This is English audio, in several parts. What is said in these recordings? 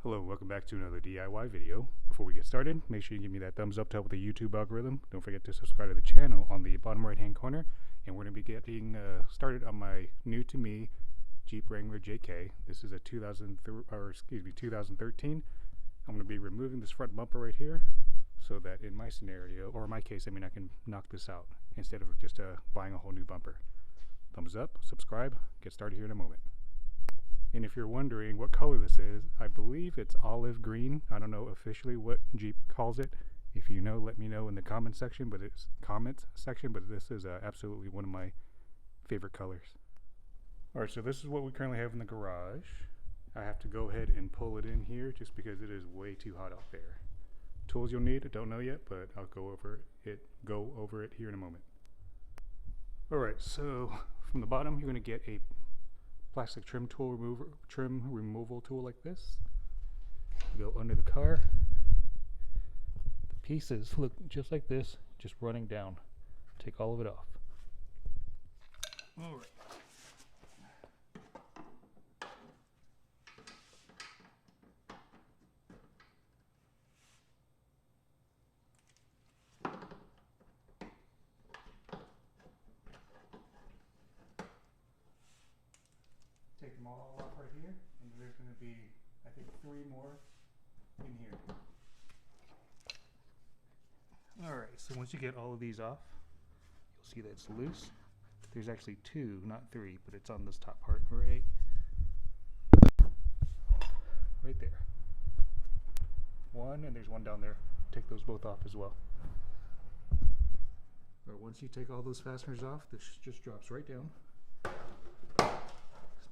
Hello, welcome back to another DIY video. Before we get started, make sure you give me that thumbs up to help with the YouTube algorithm. Don't forget to subscribe to the channel on the bottom right hand corner. And we're going to be getting started on my new to me Jeep Wrangler JK. This is a 2013. I'm going to be removing this front bumper right here so that in my scenario, or in my case, I can knock this out instead of just buying a whole new bumper. Thumbs up, subscribe, get started here in a moment. And if you're wondering what color this is, I believe it's olive green. I don't know officially what Jeep calls it. If you know, let me know in the comments section. But this is absolutely one of my favorite colors. All right, so this is what we currently have in the garage. I have to go ahead and pull it in here just because it is way too hot out there. Tools you'll need, I don't know yet, but I'll go over it here in a moment. All right, so from the bottom, you're going to get a plastic trim removal tool like this. Go under the car. The pieces look just like this, just running down. Take all of it off. All right. Take them all off right here, and there's going to be, I think, 3 more in here. Alright, so once you get all of these off, you'll see that it's loose. There's actually 2, not 3, but it's on this top part right there. 1, and there's 1 down there. Take those both off as well. Alright, once you take all those fasteners off, this just drops right down.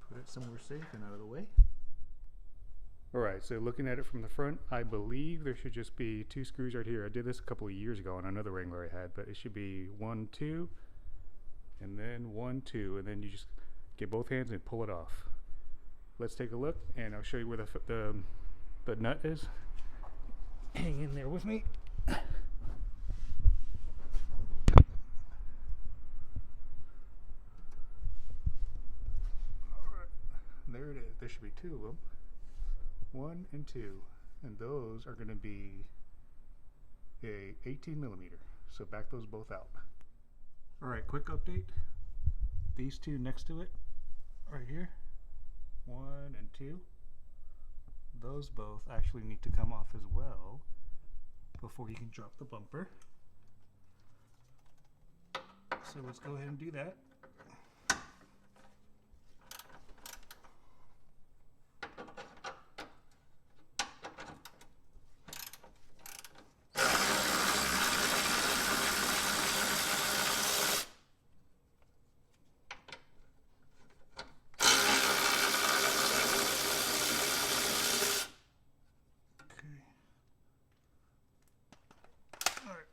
Put it somewhere safe and out of the way. Alright, so looking at it from the front, I believe there should just be 2 screws right here. I did this a couple of years ago on another Wrangler I had, but it should be 1, 2, and then 1, 2, and then you just get both hands and pull it off. Let's take a look, and I'll show you where the nut is. Hang in there with me. There it is. There should be 2 of them. 1 and 2. And those are going to be a 18 millimeter. So back those both out. Alright, quick update. These 2 next to it, right here, 1 and 2, those both actually need to come off as well before you can drop the bumper. So let's go ahead and do that.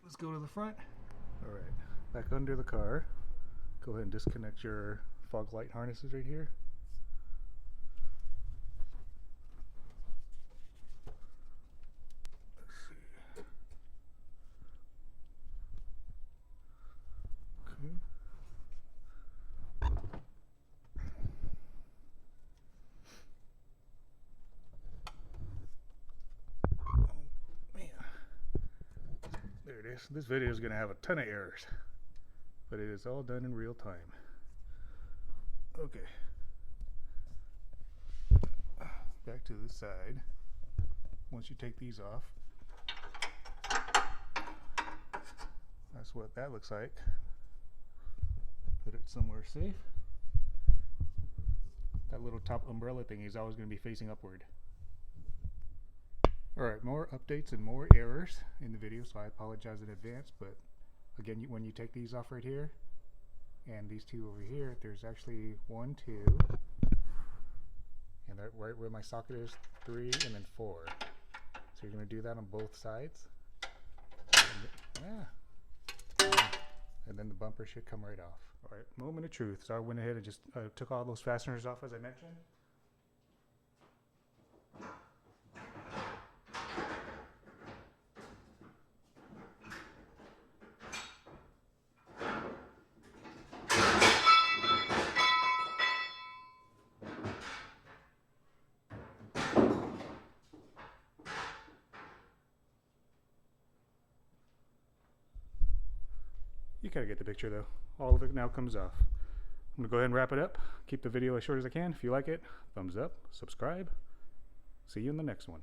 Let's go to the front. Alright, back under the car. Go ahead and disconnect your fog light harnesses right here. Let's see. Okay. There it is. This video is going to have a ton of errors, but it is all done in real time. Okay. Back to the side. Once you take these off, that's what that looks like. Put it somewhere safe. That little top umbrella thing is always going to be facing upward. Alright, more updates and more errors in the video, so I apologize in advance, but again, when you take these off right here, and these 2 over here, there's actually 1, 2, and right where my socket is, 3, and then 4. So you're going to do that on both sides. And then the bumper should come right off. Alright, moment of truth. So I went ahead and just took all those fasteners off as I mentioned. You gotta get the picture though. All of it now comes off. I'm gonna go ahead and wrap it up. Keep the video as short as I can. If you like it, thumbs up, subscribe. See you in the next one.